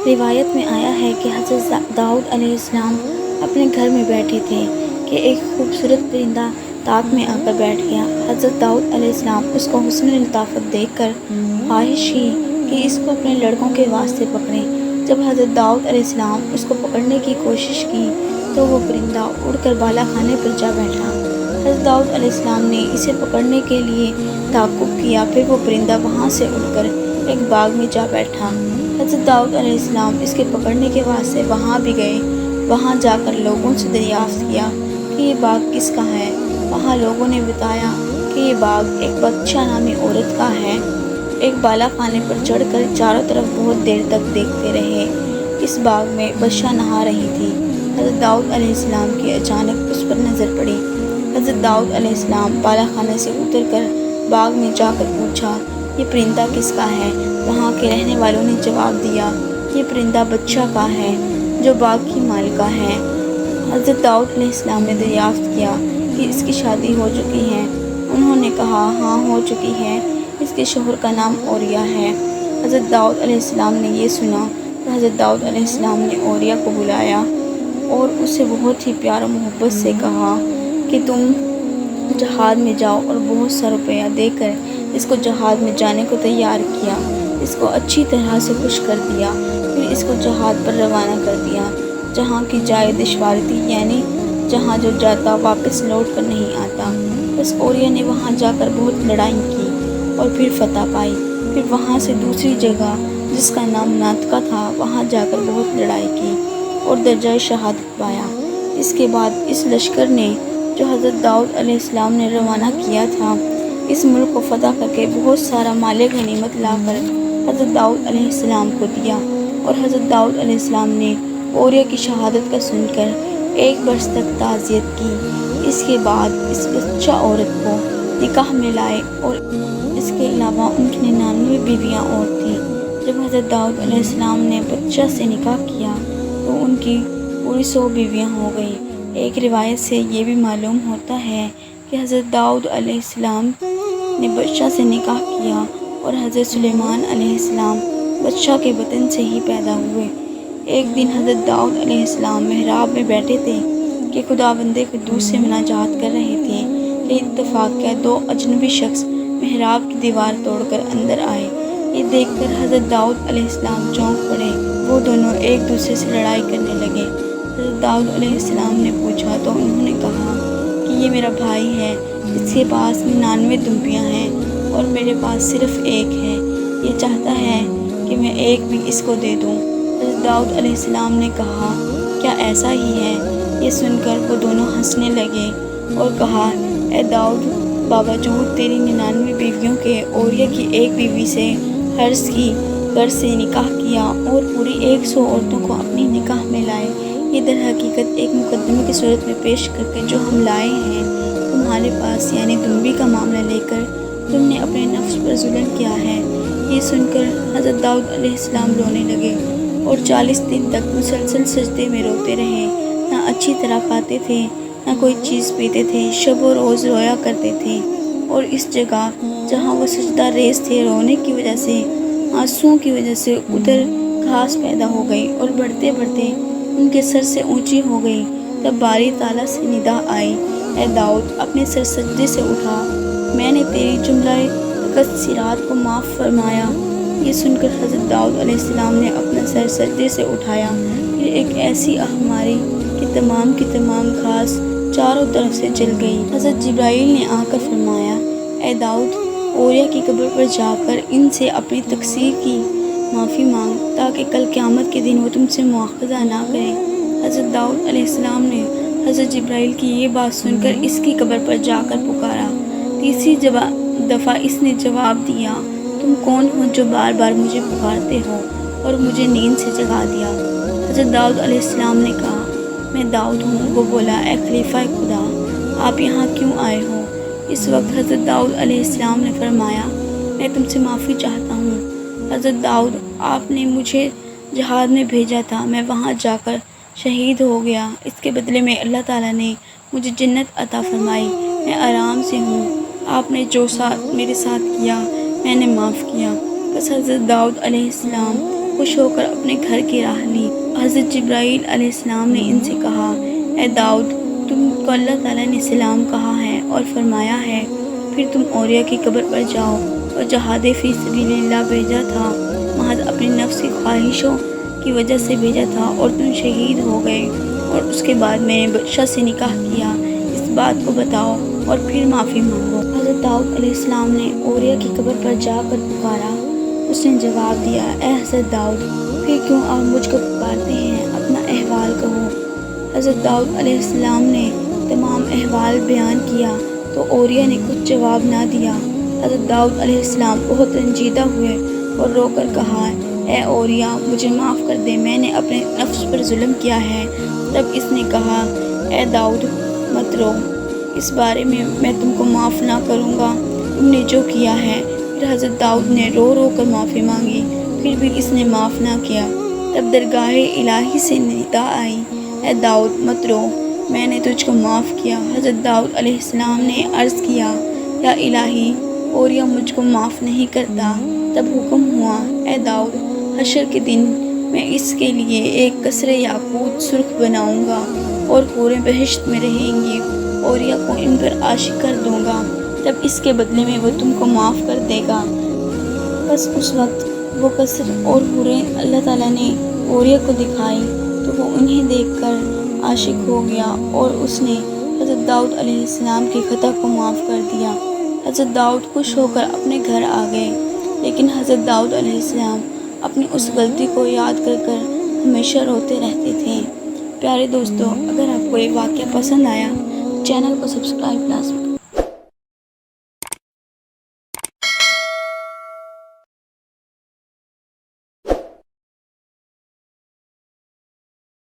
روایت میں آیا ہے کہ حضرت داؤد علیہ السلام اپنے گھر میں بیٹھے تھے کہ ایک خوبصورت پرندہ طاق میں آ کر بیٹھ گیا۔ حضرت داؤد علیہ السلام اس کو حسن لطافت دیکھ کر خواہش کی کہ اس کو اپنے لڑکوں کے واسطے پکڑیں۔ جب حضرت داؤد علیہ السلام اس کو پکڑنے کی کوشش کی تو وہ پرندہ اڑ کر بالا خانے پر جا بیٹھا۔ حضرت داؤد علیہ السلام نے اسے پکڑنے کے لیے تعاقب کیا، پھر وہ پرندہ وہاں سے اڑ کر ایک باغ میں جا بیٹھا۔ حضرت داؤد علیہ السلام اس کے پکڑنے کے واسطے وہاں بھی گئے۔ وہاں جا کر لوگوں سے دریافت کیا کہ یہ باغ کس کا ہے۔ وہاں لوگوں نے بتایا کہ یہ باغ ایک بادشاہ نامی عورت کا ہے۔ ایک بالا خانے پر چڑھ کر چاروں طرف بہت دیر تک دیکھتے رہے۔ اس باغ میں بادشاہ نہا رہی تھی۔ حضرت داؤد علیہ السلام کی اچانک اس پر نظر پڑی۔ حضرت داؤد علیہ السلام بالا خانے سے اتر کر باغ میں جا کر پوچھا، یہ پرندہ کس کا ہے؟ وہاں کے رہنے والوں نے جواب دیا، یہ پرندہ بادشاہ کا ہے جو باغ کی مالکہ ہے۔ حضرت داؤد علیہ السلام نے دریافت کیا کہ اس کی شادی ہو چکی ہے؟ انہوں نے کہا، ہاں ہو چکی ہے، اس کے شوہر کا نام اوریا ہے۔ حضرت داؤد علیہ السلام نے یہ سنا تو حضرت داؤد علیہ السلام نے اوریا کو بلایا اور اسے بہت ہی پیار و محبت سے کہا کہ تم جہاد میں جاؤ، اور بہت سا روپیہ دے کر اس کو جہاد میں جانے کو تیار کیا۔ اس کو اچھی طرح سے خوش کر دیا، پھر اس کو جہاد پر روانہ کر دیا جہاں کی جائے دشوار تھی، یعنی جہاں جو جاتا واپس لوٹ کر نہیں آتا۔ بس اوریا نے وہاں جا کر بہت لڑائی کی اور پھر فتح پائی۔ پھر وہاں سے دوسری جگہ جس کا نام ناتکا تھا وہاں جا کر بہت لڑائی کی اور درجہ شہادت پایا۔ اس کے بعد اس لشکر نے جو حضرت داؤد علیہ السلام نے روانہ کیا تھا، اس ملک کو فتح کر کے بہت سارا مال غنیمت لا کر حضرت داؤد علیہ السلام کو دیا، اور حضرت داؤد علیہ السلام نے اوریا کی شہادت کا سن کر ایک برس تک تعزیت کی۔ اس کے بعد اس بچہ عورت کو نکاح میں لائے، اور اس کے علاوہ ان کی 99 بیویاں اور تھیں۔ جب حضرت داؤد علیہ السلام نے بچہ سے نکاح کیا تو ان کی پوری 100 بیویاں ہو گئیں۔ ایک روایت سے یہ بھی معلوم ہوتا ہے کہ حضرت داؤد علیہ السلام نے بادشاہ سے نکاح کیا اور حضرت سلیمان علیہ السلام بادشاہ کے بطن سے ہی پیدا ہوئے۔ ایک دن حضرت داؤد علیہ السلام محراب میں بیٹھے تھے کہ خداوند قدوس سے مناجات کر رہے تھے کہ اتفاق کیا 2 اجنبی شخص محراب کی دیوار توڑ کر اندر آئے۔ یہ دیکھ کر حضرت داؤد علیہ السلام چونک پڑے۔ وہ دونوں ایک دوسرے سے لڑائی کرنے لگے۔ حضرت داؤد علیہ السلام نے پوچھا تو انہوں نے کہا کہ یہ میرا بھائی ہے، اس کے پاس 99 دمبیاں ہیں اور میرے پاس صرف ایک ہے۔ یہ چاہتا ہے کہ میں ایک بھی اس کو دے دوں۔ حضرت داؤد علیہ السلام نے کہا، کیا ایسا ہی ہے؟ یہ سن کر وہ دونوں ہنسنے لگے اور کہا، اے داؤد، باوجود تیری 99 بیویوں کے اوریا کی ایک بیوی سے حرث کی غرض سے نکاح کیا اور پوری 100 عورتوں کو اپنی نکاح میں لائے۔ یہ در حقیقت ایک مقدمے کی صورت میں پیش کر کے جو ہم لائے ہیں تمہارے پاس، یعنی دمبی کا معاملہ لے کر تم نے اپنے نفس پر ظلم کیا ہے۔ یہ سن کر حضرت داؤد علیہ السلام رونے لگے اور 40 دن تک مسلسل سجدے میں روتے رہے۔ نہ اچھی طرح کھاتے تھے، نہ کوئی چیز پیتے تھے، شب و روز رویا کرتے تھے، اور اس جگہ جہاں وہ سجدہ ریز تھے رونے کی وجہ سے، آنسوؤں کی وجہ سے ادھر گھاس پیدا ہو گئی اور بڑھتے بڑھتے ان کے سر سے اونچی ہو گئی۔ تب باری تعالیٰ سے ندا آئی، اے داؤد، اپنے سر سجدے سے اٹھا، میں نے تیری جملہ تقصیرات کو معاف فرمایا۔ یہ سن کر حضرت داؤد علیہ السلام نے اپنا سر سجدے سے اٹھایا، پھر ایک ایسی آہ ماری کہ تمام کی تمام گھاس چاروں طرف سے جل گئی۔ حضرت جبرائیل نے آ کر فرمایا، اے داؤد، اوریا کی قبر پر جا کر ان سے اپنی تقصیر کی معافی مانگ تاکہ کل قیامت کے دن وہ تم سے مواخذہ نہ کریں۔ حضرت داؤد علیہ السلام نے حضرت جبرائیل کی یہ بات سن کر اس کی قبر پر جا کر پکارا۔ تیسری دفعہ اس نے جواب دیا، تم کون ہو جو بار بار مجھے پکارتے ہو؟ اور مجھے نیند سے جگا دیا۔ حضرت داؤد علیہ السلام نے کہا، میں داؤد ہوں۔ وہ بولا، اے خلیفہ خدا، آپ یہاں کیوں آئے ہو؟ اس وقت حضرت داؤد علیہ السلام نے فرمایا، میں تم سے معافی چاہتا ہوں۔ حضرت داؤد، آپ نے مجھے جہاد میں بھیجا تھا، میں وہاں جا کر شہید ہو گیا۔ اس کے بدلے میں اللہ تعالیٰ نے مجھے جنت عطا فرمائی، میں آرام سے ہوں۔ آپ نے جو میرے ساتھ کیا میں نے معاف کیا۔ بس حضرت داؤد علیہ السلام خوش ہو کر اپنے گھر کی راہ لی۔ حضرت جبرائیل علیہ السلام نے ان سے کہا، اے داؤد، تم کو اللہ تعالیٰ نے سلام کہا ہے اور فرمایا ہے پھر تم اوریا کی قبر پر جاؤ اور جہاد فی سبیل اللہ بھیجا تھا، محض اپنی نفس کی خواہشوں کی وجہ سے بھیجا تھا اور تم شہید ہو گئے، اور اس کے بعد میں نے بادشاہ سے نکاح کیا، اس بات کو بتاؤ اور پھر معافی مانگو۔ حضرت داؤد علیہ السلام نے اوریا کی قبر پر جا کر پکارا۔ اس نے جواب دیا، اے حضرت داؤد، پھر کیوں آپ مجھ کو پکارتے ہیں؟ اپنا احوال کہو۔ حضرت داؤد علیہ السلام نے تمام احوال بیان کیا تو اوریا نے کچھ جواب نہ دیا۔ حضرت داؤد علیہ السلام بہت رنجیدہ ہوئے اور رو کر کہا، اے اوریا، مجھے معاف کر دے، میں نے اپنے نفس پر ظلم کیا ہے۔ تب اس نے کہا، اے داؤد، مت رو، اس بارے میں تم کو معاف نہ کروں گا، تم نے جو کیا ہے۔ پھر حضرت داؤد نے رو رو کر معافی مانگی، پھر بھی اس نے معاف نہ کیا۔ تب درگاہ الہی سے ندا آئی، اے داؤد، مت رو، میں نے تجھ کو معاف کیا۔ حضرت داؤد علیہ السلام نے عرض کیا، یا الہی، اوریا مجھ کو معاف نہیں کرتا۔ تب حکم ہوا، اے داؤد، حشر کے دن میں اس کے لیے ایک قصر یاقوت سرخ بناؤں گا اور حوریں بہشت میں رہیں گی، اوریا کو ان پر عاشق کر دوں گا، تب اس کے بدلے میں وہ تم کو معاف کر دے گا۔ بس اس وقت وہ قصر اور حوریں اللہ تعالیٰ نے اوریا کو دکھائی تو وہ انہیں دیکھ کر عاشق ہو گیا اور اس نے حضرت داؤد علیہ السلام کی خطا کو معاف کر دیا۔ حضرت داؤد خوش ہو کر اپنے گھر آ گئے، لیکن حضرت داؤد علیہ السلام اپنی اس غلطی کو یاد کر کر ہمیشہ روتے رہتے تھے۔ پیارے دوستو، اگر آپ کو یہ واقعہ پسند آیا تو چینل کو سبسکرائب لازمی